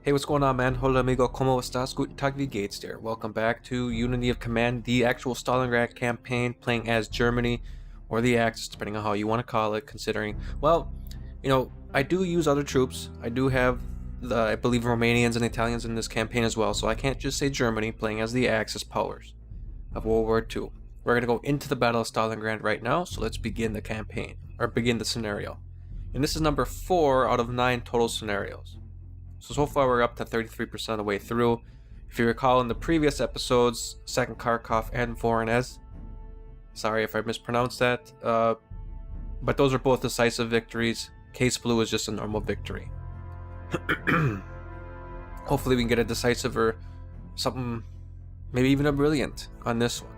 Hey, what's going on, man? Hola, amigo. ¿Cómo estás? Guten Tag, wie geht's dir? Welcome back to Unity of Command, the actual Stalingrad campaign, playing as Germany, or the Axis, depending on how you want to call it, considering, well, I do use other troops. I do have, I believe, Romanians and Italians in this campaign as well, so I can't just say Germany, playing as the Axis powers of World War II. We're going to go into the Battle of Stalingrad right now, so let's begin the campaign, or begin the scenario. And this is number 4 out of 9 total scenarios. So far we're up to 33% of the way through. If you recall in the previous episodes, Second Kharkov and Voronezh, sorry if I mispronounced that, but those are both decisive victories. Case Blue is just a normal victory. Hopefully we can get a decisive or something, maybe even a brilliant on this one.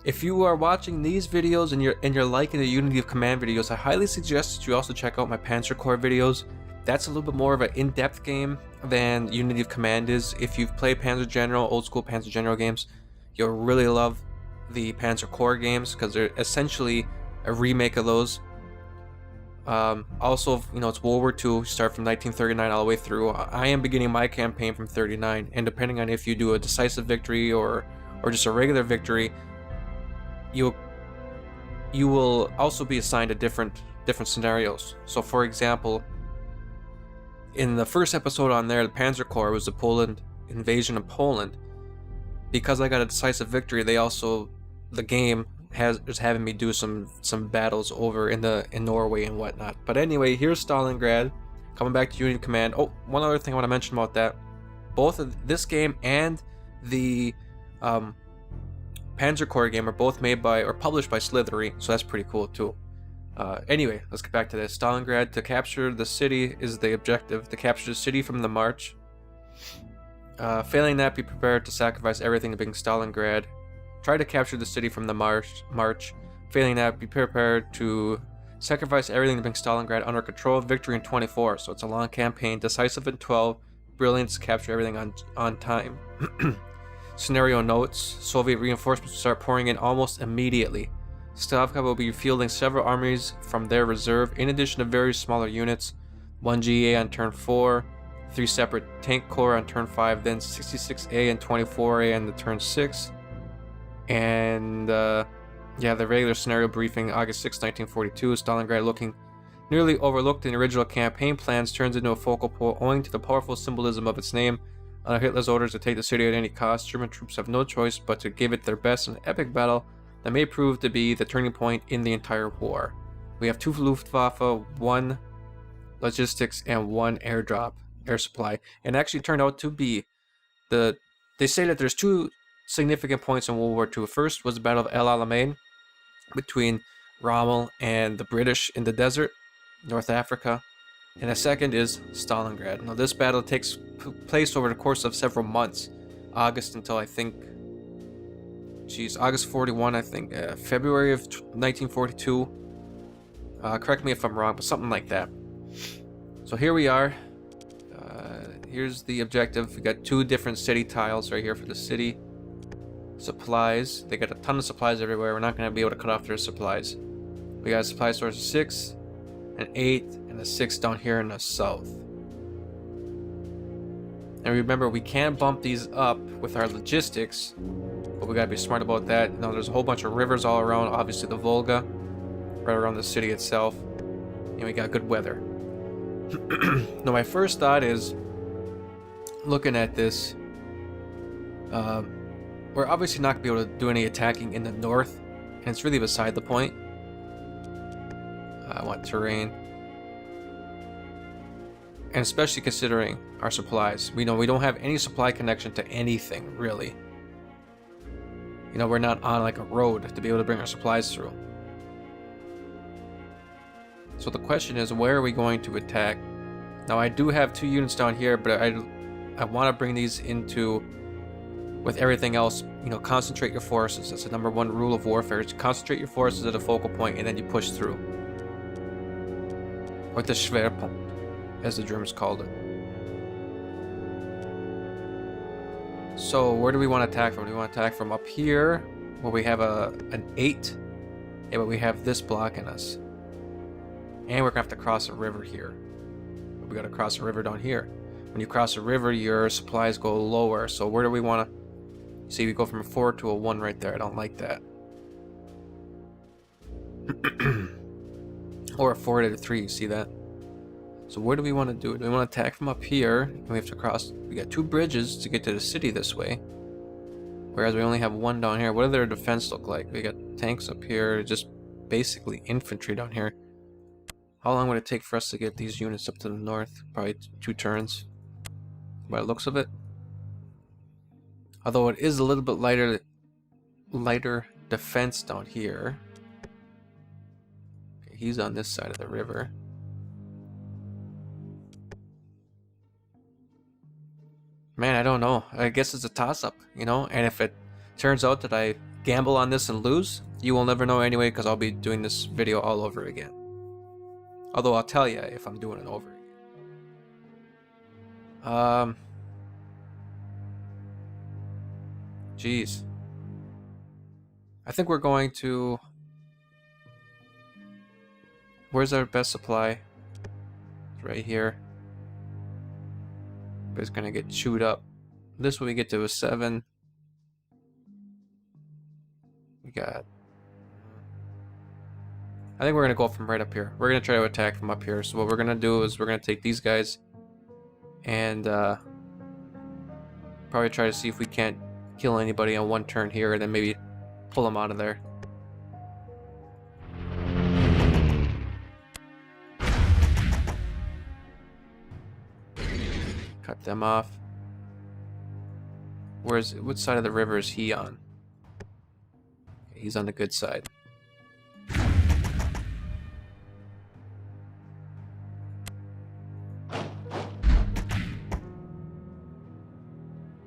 If you are watching these videos and you're liking the Unity of Command videos, I highly suggest that you also check out my Panzer Corps videos. That's a little bit more of an in-depth game than Unity of Command is. If you've played Panzer General, old school Panzer General games, you'll really love the Panzer Corps games because they're essentially a remake of those. Also, it's World War II. You start from 1939 all the way through. I am beginning my campaign from 39, and depending on if you do a decisive victory or just a regular victory, you will also be assigned to different scenarios. So for example, in the first episode on there, the Panzer Corps was the Poland invasion of Poland. Because I got a decisive victory, the game is having me do some battles over in Norway and whatnot. But anyway, here's Stalingrad, coming back to Unity Command. Oh, one other thing I want to mention about that: both of this game and the Panzer Corps game are both made by or published by Slithery, so that's pretty cool too. Anyway, let's get back to this. Stalingrad, to capture the city is the objective. To capture the city from the march. Failing that, be prepared to sacrifice everything to bring Stalingrad. Try to capture the city from the march. Failing that, be prepared to sacrifice everything to bring Stalingrad under control. Victory in 24, so it's a long campaign. Decisive in 12. Brilliance, capture everything on time. Scenario notes: Soviet reinforcements start pouring in almost immediately. Stavka will be fielding several armies from their reserve, in addition to various smaller units. 1 GA on turn 4, 3 separate tank corps on turn 5, then 66A and 24A on the turn 6. And the regular scenario briefing, August 6, 1942. Stalingrad, looking nearly overlooked in the original campaign plans, turns into a focal point owing to the powerful symbolism of its name. Under Hitler's orders to take the city at any cost, German troops have no choice but to give it their best in an epic battle that may prove to be the turning point in the entire war. We have 2 Luftwaffe, 1 logistics, and 1 air supply. And actually turned out to be they say that there's 2 significant points in World War II. First was the Battle of El Alamein between Rommel and the British in the desert, North Africa. And the second is Stalingrad. Now this battle takes place over the course of several months. August until August 41, I think. February of 1942. Correct me if I'm wrong, but something like that. So here we are. Here's the objective. We got 2 different city tiles right here for the city. Supplies. They got a ton of supplies everywhere. We're not going to be able to cut off their supplies. We got a supply source of 6, an 8, and a 6 down here in the south. And remember, we can bump these up with our logistics, but we gotta be smart about that. Now there's a whole bunch of rivers all around, obviously the Volga, right around the city itself, and we got good weather. Now my first thought is, looking at this, we're obviously not gonna be able to do any attacking in the north, and it's really beside the point. I want terrain. And especially considering our supplies. We don't have any supply connection to anything, really. We're not on like a road to be able to bring our supplies through. So the question is, where are we going to attack? Now I do have 2 units down here, but I want to bring these into, with everything else, concentrate your forces. That's the number 1 rule of warfare. Is concentrate your forces at a focal point and then you push through. Or the Schwerpunkt, as the Germans called it. So where do we want to attack from? Do we want to attack from up here, where we have an 8? Yeah, but we have this blocking us. And we're gonna have to cross a river here. We gotta cross a river down here. When you cross a river, your supplies go lower. So where do we wanna... See, we go from a 4 to a 1 right there. I don't like that. Or a 4 to a 3, you see that? So where do we want to do it? Do we want to attack from up here? We have to cross... We got 2 bridges to get to the city this way. Whereas we only have 1 down here. What does their defense look like? We got tanks up here, just basically infantry down here. How long would it take for us to get these units up to the north? Probably 2 turns. By the looks of it. Although it is a little bit lighter defense down here. Okay, he's on this side of the river. Man, I don't know. I guess it's a toss-up, you know? And if it turns out that I gamble on this and lose, you will never know anyway, because I'll be doing this video all over again. Although I'll tell you if I'm doing it over again. Jeez. I think we're going to... Where's our best supply? It's right here. But it's gonna get chewed up. This way we get to a 7. We got... I think we're gonna go from right up here. We're gonna try to attack from up here. So what we're gonna do is we're gonna take these guys and probably try to see if we can't kill anybody on 1 turn here, and then maybe pull them out of there. Cut them off. What side of the river is he on? Okay, he's on the good side.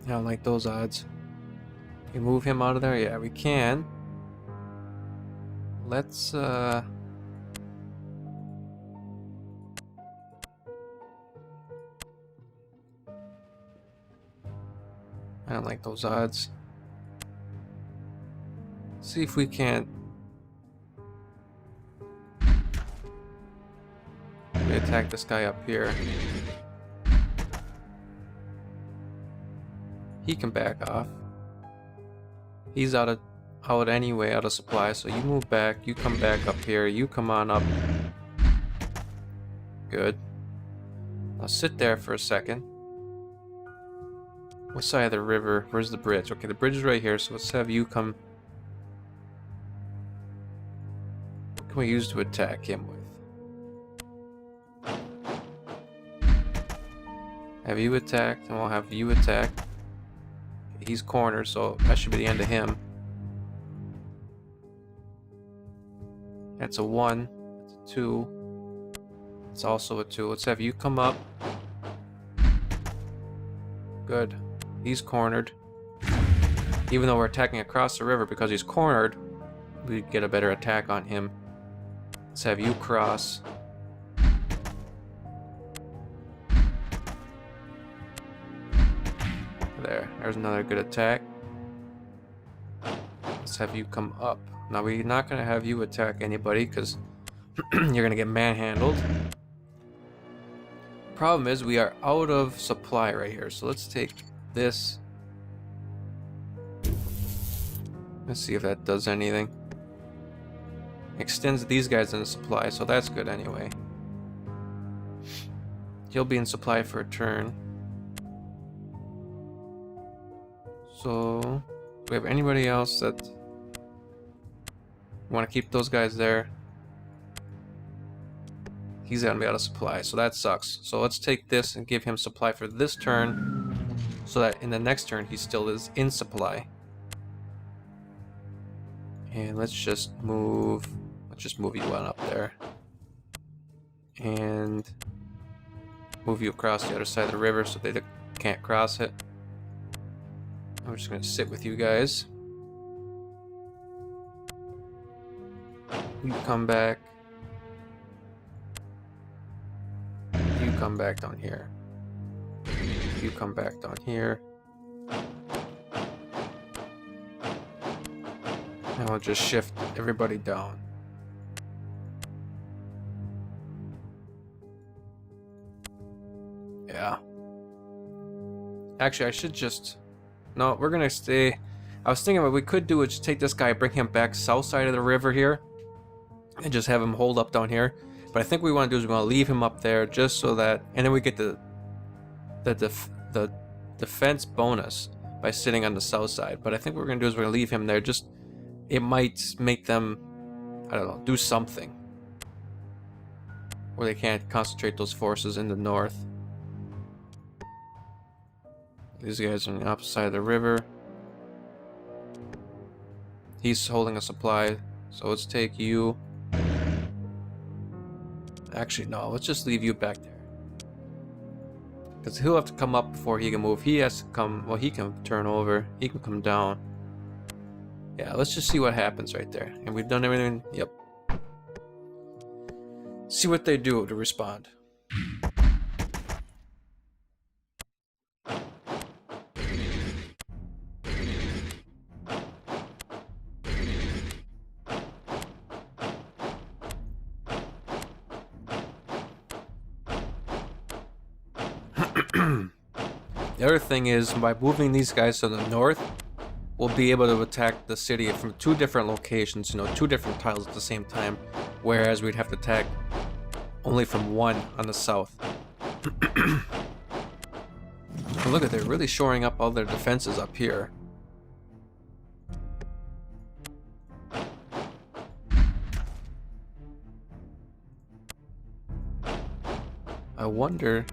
I don't like those odds. Can we move him out of there? Yeah, we can. Let's I don't like those odds. Let's see if we can't attack this guy up here. He can back off. He's out anyway, out of supply, so you move back, you come back up here, you come on up. Good. I'll sit there for a second. What side of the river? Where's the bridge? Okay, the bridge is right here, so let's have you come. What can we use to attack him with? Have you attacked, and we'll have you attack. He's cornered, so that should be the end of him. That's a 1. That's a 2. It's also a 2. Let's have you come up. Good. He's cornered. Even though we're attacking across the river, because he's cornered, we get a better attack on him. Let's have you cross. There's another good attack. Let's have you come up. Now we're not going to have you attack anybody because you're going to get manhandled. Problem is we are out of supply right here. So let's take this. Let's see if that does anything. Extends these guys into supply, so that's good anyway. He'll be in supply for a turn. So, do we have anybody else that want to keep those guys there? He's gonna be out of supply, so that sucks. So let's take this and give him supply for this turn, so that in the next turn he still is in supply. And let's just move you on up there. And move you across the other side of the river so they can't cross it. I'm just going to sit with you guys. You come back. You come back down here. You come back down here. And I'll just shift everybody down. Yeah. Actually, I should just... No, we're gonna stay... I was thinking what we could do is just take this guy, bring him back south side of the river here, and just have him hold up down here. But I think what we want to do is we want to leave him up there just so that... And then we get the defense bonus by sitting on the south side. But I think what we're gonna do is we're gonna leave him there. Just... It might make them... I don't know, do something. Where they can't concentrate those forces in the north. These guys are on the opposite side of the river. He's holding a supply, so let's take you. Actually, no, let's just leave you back there. Because he'll have to come up before he can move. He has to come, well, he can turn over. He can come down. Yeah, let's just see what happens right there. And we've done everything, yep. See what they do to respond. The other thing is, by moving these guys to the north, we'll be able to attack the city from two different locations, you know, two different tiles at the same time, whereas we'd have to attack only from one on the south. But look at, they're really shoring up all their defenses up here. I wonder...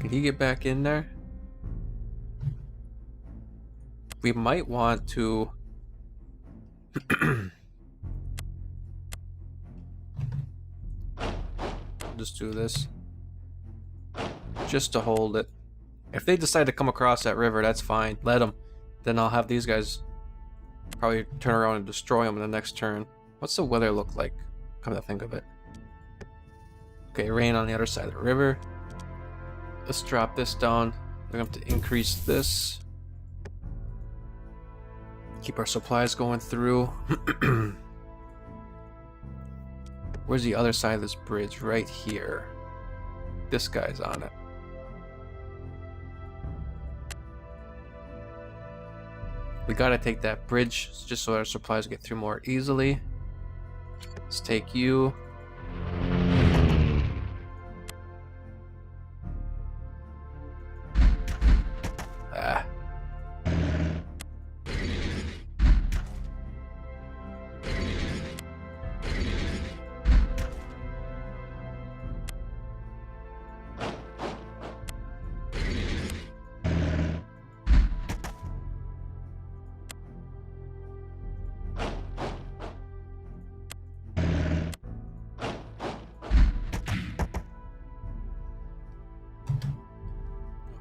Can he get back in there? We might want to... Just do this. Just to hold it. If they decide to come across that river, that's fine. Let them. Then I'll have these guys probably turn around and destroy them in the next turn. What's the weather look like? Come to think of it. Okay, rain on the other side of the river. Let's drop this down. We're gonna have to increase this. Keep our supplies going through. Where's the other side of this bridge? Right here. This guy's on it. We gotta take that bridge just so our supplies get through more easily. Let's take you. Ah.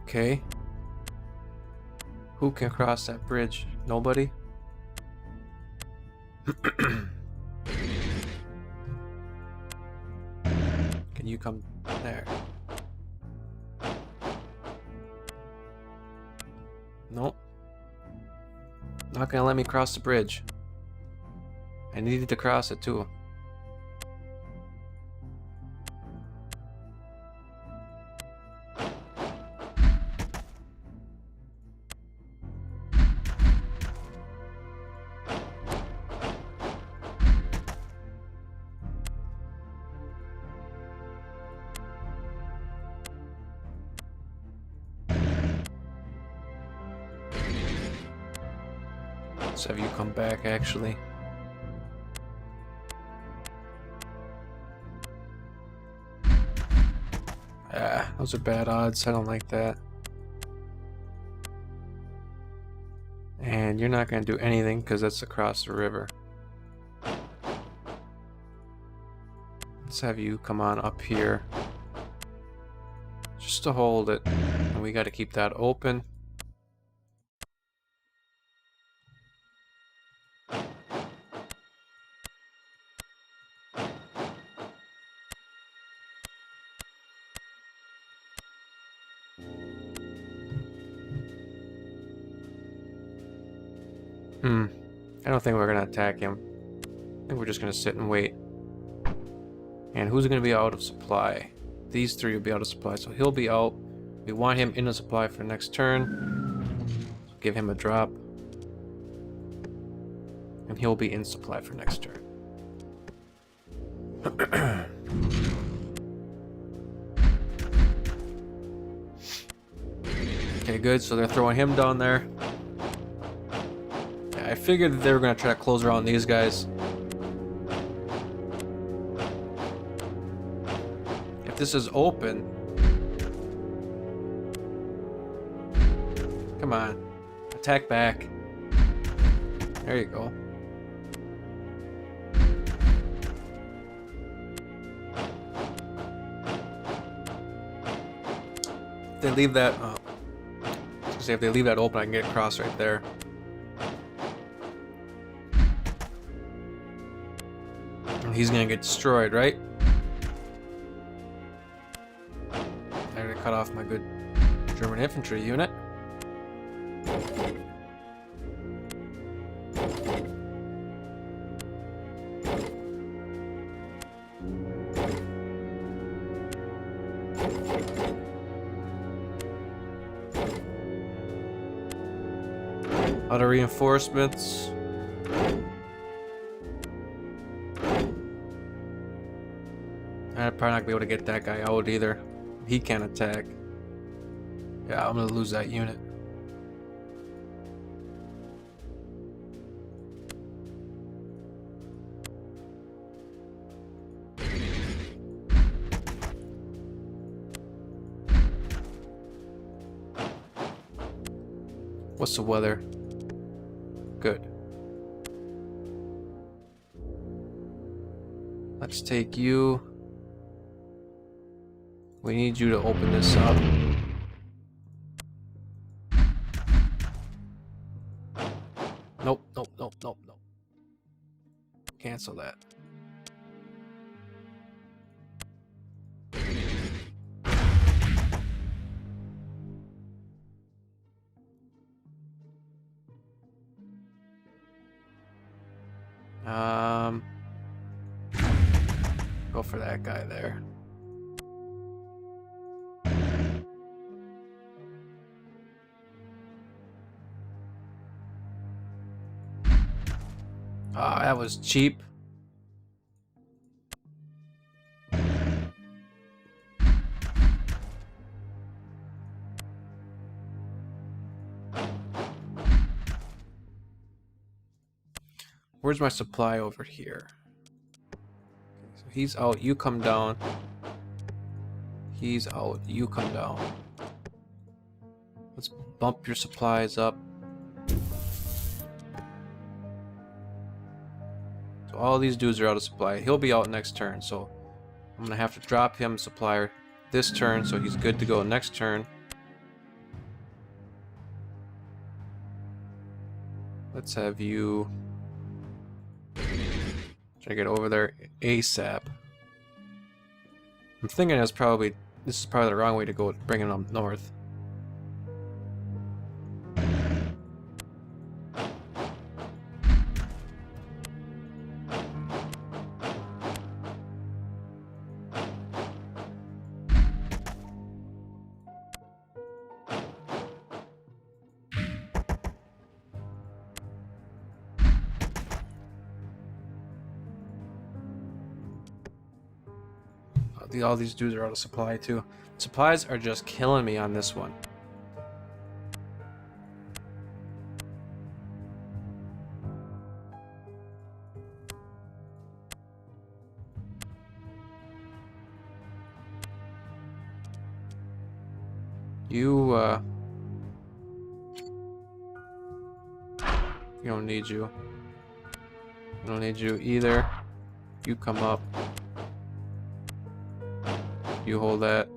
Okay. Who can cross that bridge? Nobody? Can you come there? Nope. Not gonna let me cross the bridge. I needed to cross it too. Let's have you come back, actually. Ah, those are bad odds. I don't like that. And you're not going to do anything because that's across the river. Let's have you come on up here. Just to hold it. And we got to keep that open. I don't think we're gonna attack him. I think we're just gonna sit and wait. And who's gonna be out of supply? these three will be out of supply, so he'll be out. We want him in the supply for next turn. So give him a drop. And he'll be in supply for next turn. Okay, good. So they're throwing him down there. Yeah, I figured that they were going to try to close around these guys. If this is open... Come on. Attack back. There you go. If they leave that... if they leave that open, I can get across right there. And he's gonna get destroyed, right? I'm gonna cut off my good German infantry unit. Other reinforcements. I'm probably not gonna be able to get that guy out either. He can't attack. Yeah, I'm gonna lose that unit. What's the weather? Good. Let's take you. We need you to open this up. Nope, nope, nope, nope, nope. Cancel that. Go for that guy there. Ah, that was cheap. Where's my supply over here? So he's out, you come down. He's out, you come down. Let's bump your supplies up. So all these dudes are out of supply. He'll be out next turn, so I'm gonna have to drop him supplier this turn so he's good to go next turn. Let's have you try to get over there ASAP. I'm thinking this is probably the wrong way to go, bringing them north. All these dudes are out of supply too. Supplies are just killing me on this one. You don't need you. I don't need you either. You come up. You hold that.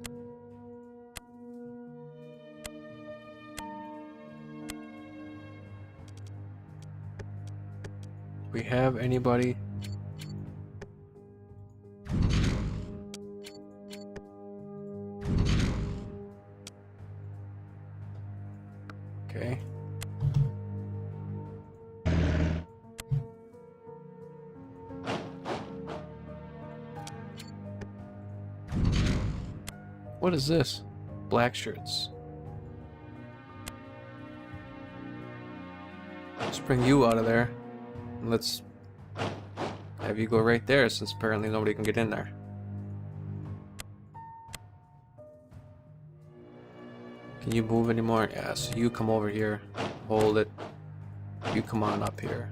We have anybody? Okay. What is this? Black shirts. Let's bring you out of there. And let's have you go right there, since apparently nobody can get in there. Can you move anymore? Yeah, so you come over here. Hold it. You come on up here.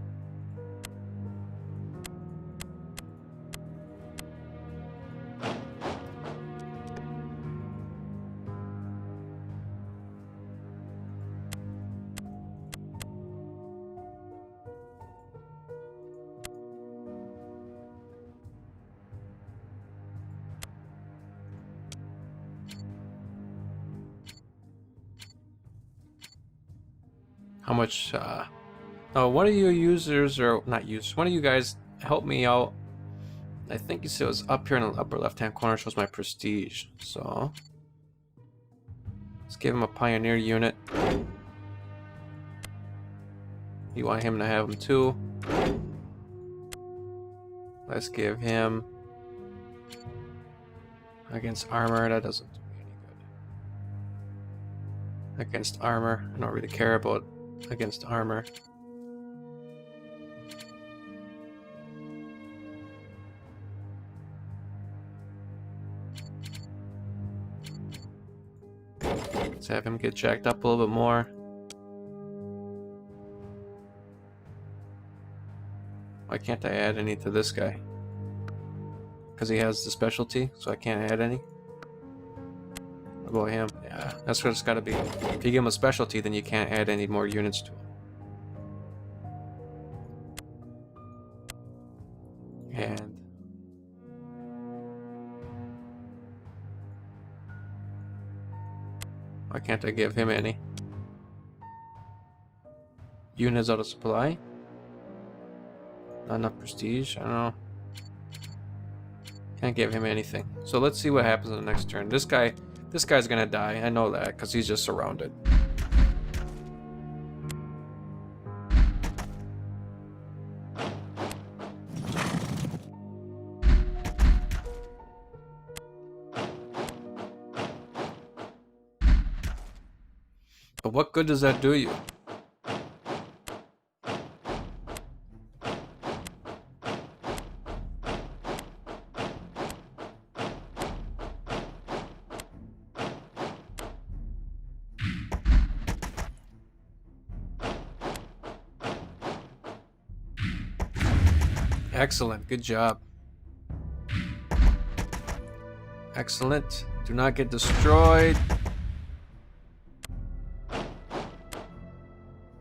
How much, oh, one of you users, or not users, one of you guys help me out. I think you said it was up here in the upper left-hand corner, shows my prestige. So, let's give him a pioneer unit. You want him to have them too. Let's give him against armor. That doesn't do me any good. Against armor, I don't really care about against armor. Let's have him get jacked up a little bit more. Why can't I add any to this guy? Because he has the specialty, so I can't add any. What about him? Yeah, that's what it's got to be. If you give him a specialty, then you can't add any more units to him. And why can't I give him any? Units out of supply? Not enough prestige? I don't know. Can't give him anything. So let's see what happens in the next turn. This guy's gonna die. I know that because he's just surrounded. But what good does that do you? Excellent, good job. Excellent. Do not get destroyed.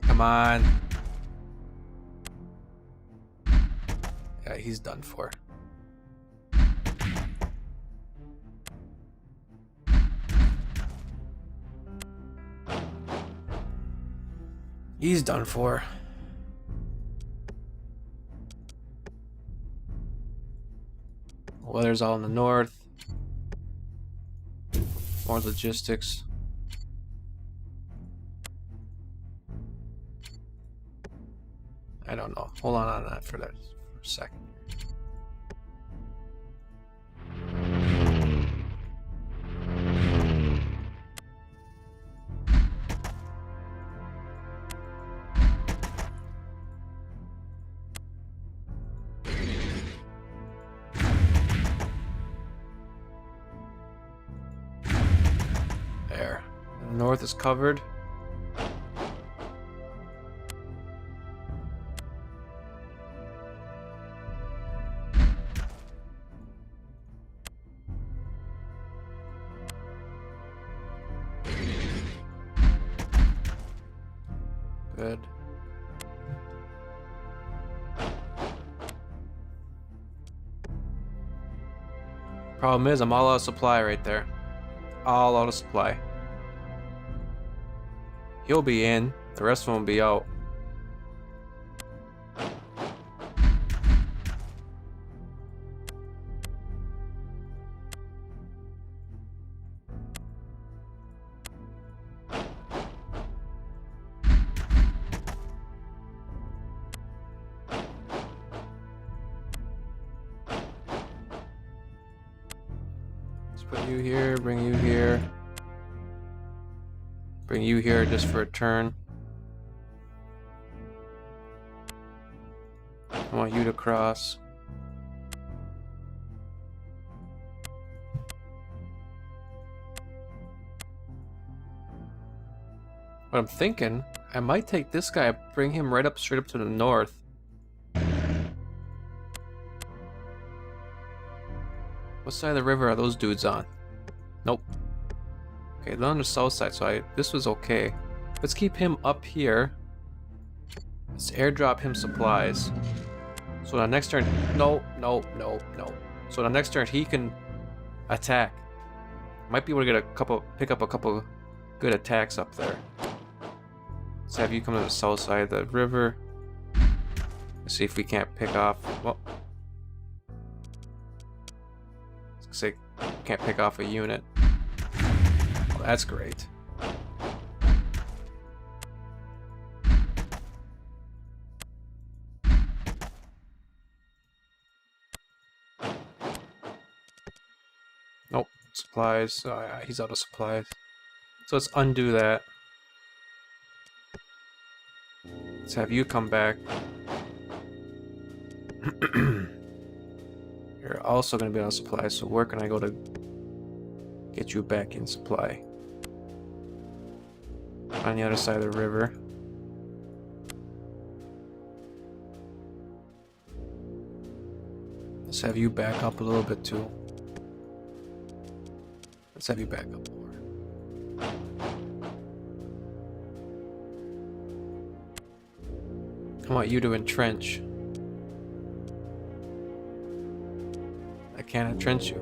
Come on. Yeah, he's done for. He's done for. Weather's all in the north. More logistics. I don't know. Hold on that for a second. There. The north is covered. Good. Problem is, I'm all out of supply right there. All out of supply. He'll be in. The rest of them will be out. Let's put you here, bring you here. Bring you here just for a turn. I want you to cross. What I'm thinking, I might take this guy, bring him right up, straight up to the north. What side of the river are those dudes on? Nope. Okay, they're on the south side, so this was okay. Let's keep him up here. Let's airdrop him supplies. So the next turn, no. So the next turn he can attack. Might be able to get pick up a couple good attacks up there. Let's have you come to the south side of the river. Let's see if we can't pick off. Well, let's say can't pick off a unit. Well, that's great. Nope, supplies. Oh, yeah, he's out of supplies. So let's undo that. Let's have you come back. You're also going to be on supply, so where can I go to get you back in supply? On the other side of the river. Let's have you back up a little bit too. Let's have you back up more. I want you to entrench. I can't entrench you.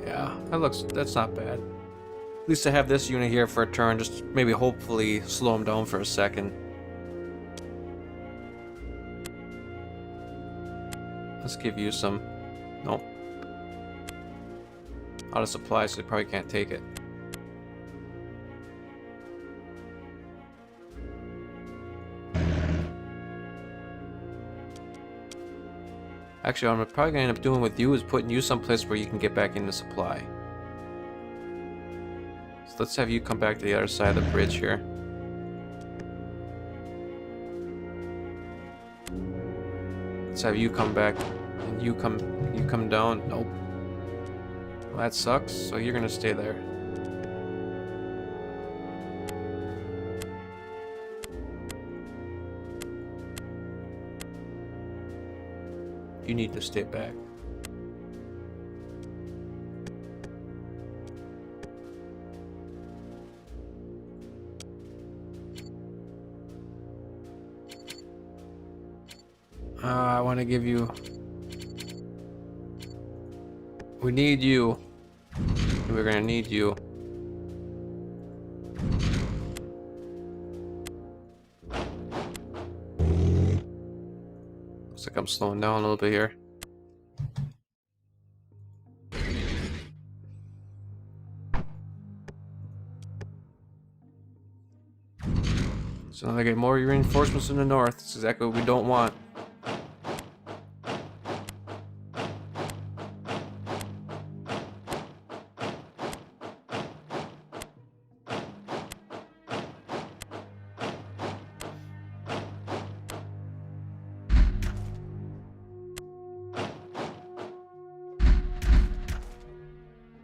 Yeah, that's not bad. At least I have this unit here for a turn, just maybe hopefully slow him down for a second. Let's give you some. Nope. Out of supplies, so they probably can't take it. Actually, what I'm probably gonna end up doing with you is putting you someplace where you can get back into supply. So let's have you come back to the other side of the bridge here. Let's have you come back, and you come down. Nope. Well, that sucks, so you're gonna stay there. You need to stay back. I want to give you... We need you. We're gonna need you. Looks like I'm slowing down a little bit here. So now they get more reinforcements in the north. That's exactly what we don't want.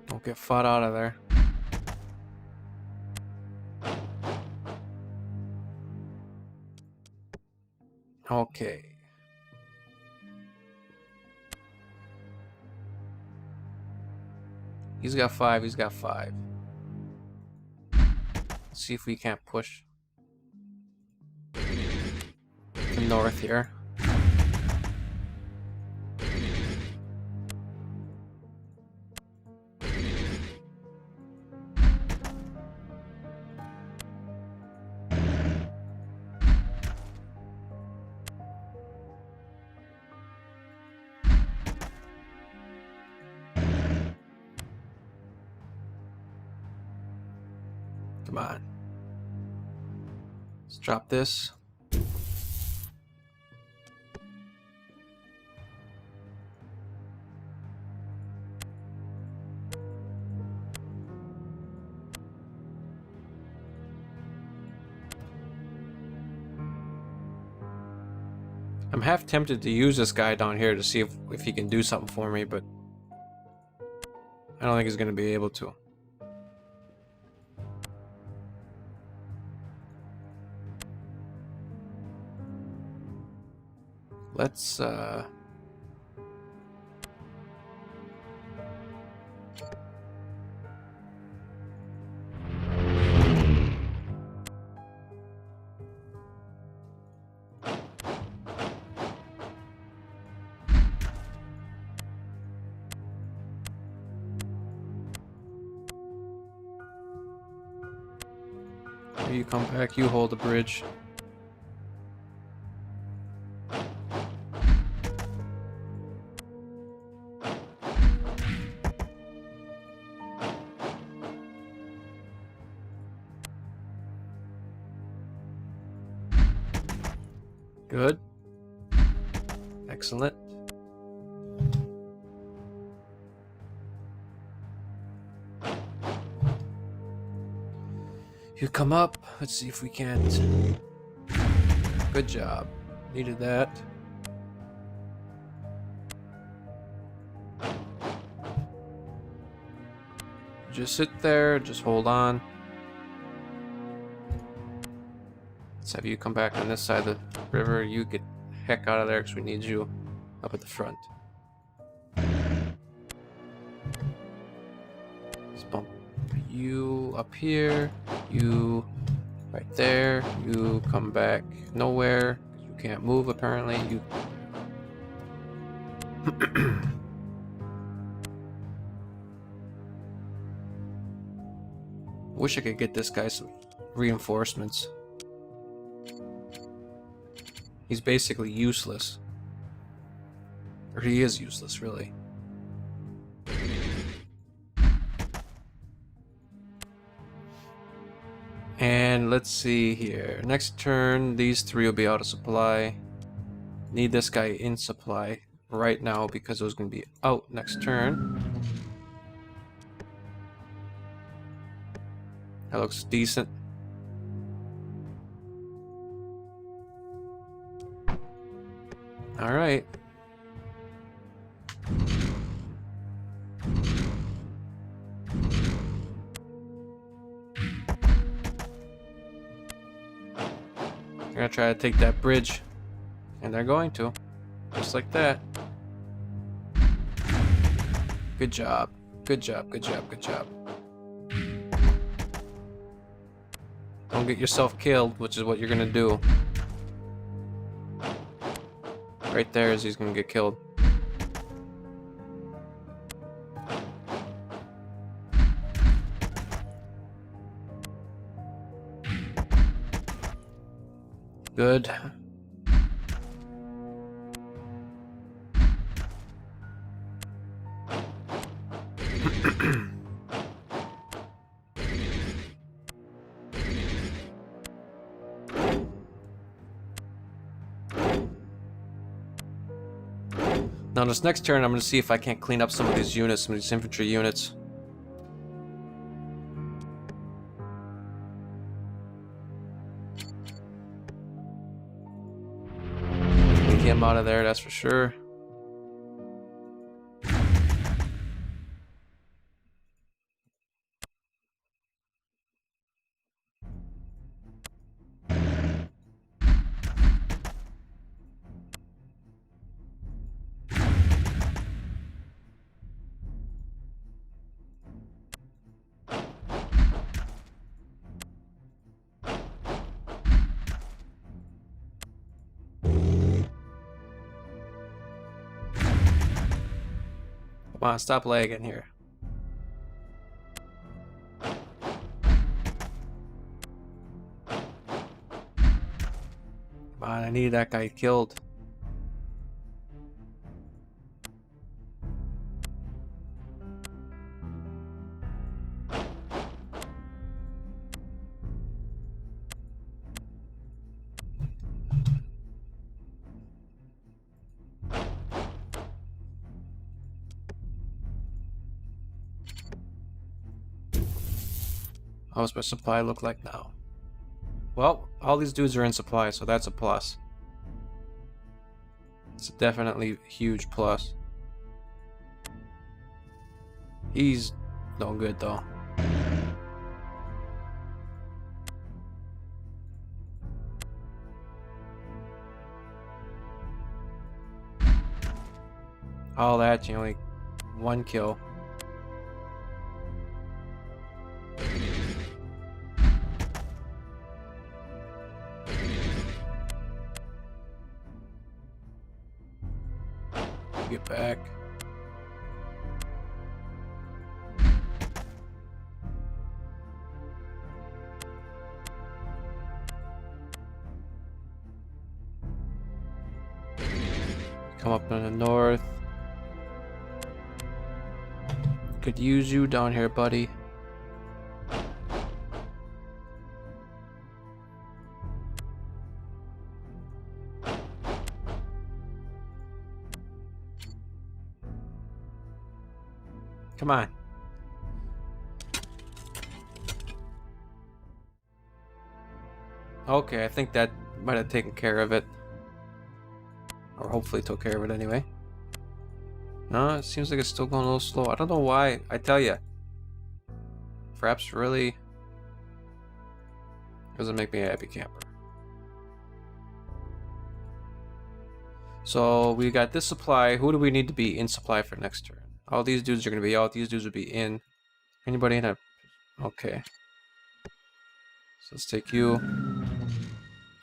Don't get fought out of there. Okay. He's got 5, he's got 5. Let's see if we can't push the north here. Come on. Let's drop this. I'm half tempted to use this guy down here to see if he can do something for me, but I don't think he's going to be able to. Let's you come back, you hold the bridge. Good. Excellent. You come up. Let's see if we can't. Good job. Needed that. Just sit there. Just hold on. Let's have you come back on this side of the river. You get the heck out of there because we need you up at the front. Let's bump you up here. You right there. You come back nowhere. You can't move apparently. You wish I could get this guy some reinforcements. He's basically useless. Or he is useless, really. And let's see here. Next turn, these three will be out of supply. Need this guy in supply right now because it was going to be out next turn. That looks decent. All right. They're gonna try to take that bridge, and they're going to, just like that. Good job. Good job. Good job. Good job. Don't get yourself killed, which is what you're gonna do. Right there is he's gonna get killed. Good. Now this next turn, I'm going to see if I can't clean up some of these units, some of these infantry units. Get him out of there, that's for sure. Come on, stop lagging here. Come on, I need that guy killed. How does my supply look like now? Well, all these dudes are in supply, so that's a plus. It's definitely a huge plus. He's no good though. All that, you know, like 1 kill. Get back. Come up in the north. Could use you down here, buddy. Come on. Okay, I think that might have taken care of it. Or hopefully took care of it anyway. No, it seems like it's still going a little slow. I don't know why. I tell you. Perhaps really doesn't make me a happy camper. So we got this supply. Who do we need to be in supply for next turn? All these dudes are going to be out. These dudes will be in. Anybody in a... Okay. So let's take you.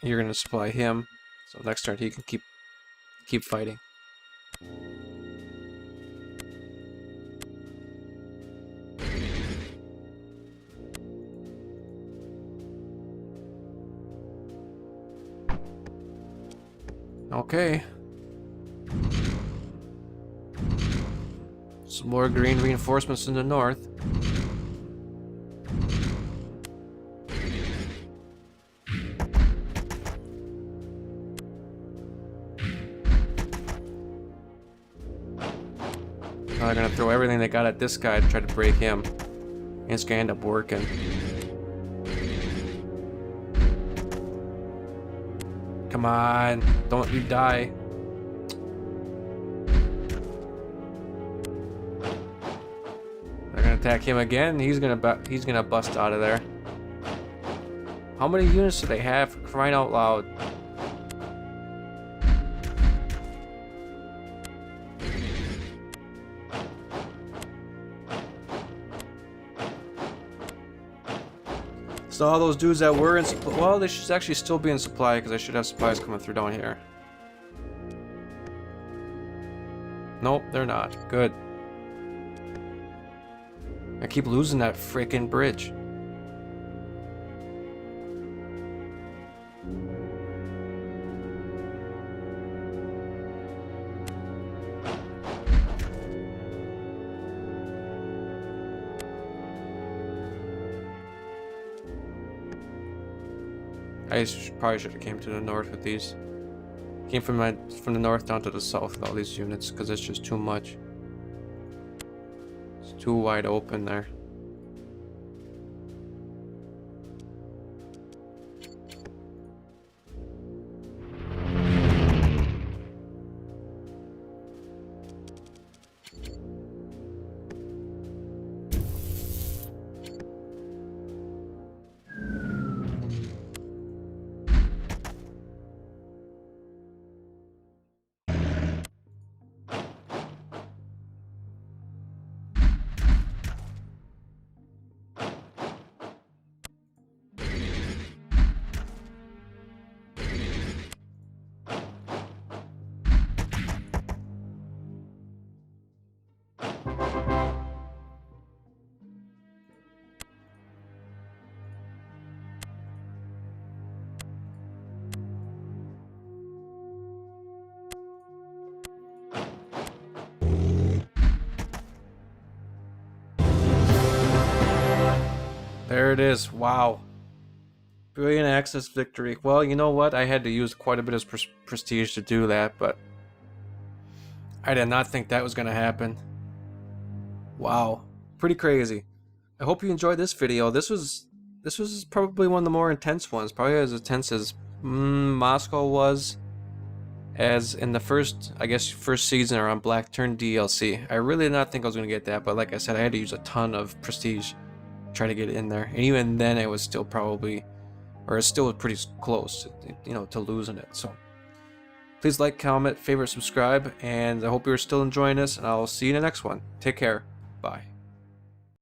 You're going to supply him. So next turn he can keep fighting. Okay. Some more green reinforcements in the north. Now they're gonna throw everything they got at this guy to try to break him. And it's gonna end up working. Come on, don't you die. They're gonna attack him again. He's gonna bust out of there. How many units do they have, for crying out loud? So all those dudes that were in supply, well, they should actually still be in supply because I should have supplies coming through down here. Nope, they're not. Good. I keep losing that freaking bridge. Probably should have came to the north with these. Came from the north down to the south with all these units because it's just too much. It's too wide open there. There it is. Wow. Brilliant access victory. Well, you know what? I had to use quite a bit of prestige to do that, but I did not think that was going to happen. Wow. Pretty crazy. I hope you enjoyed this video. This was probably one of the more intense ones. Probably as intense as Moscow was. as in the first, I guess, first season or on Black Turn DLC. I really did not think I was going to get that, but like I said, I had to use a ton of prestige to try to get it in there. And even then, it was still probably, or it's still pretty close, you know, to losing it. So please like, comment, favorite, subscribe, and I hope you're still enjoying this, and I'll see you in the next one. Take care. Bye.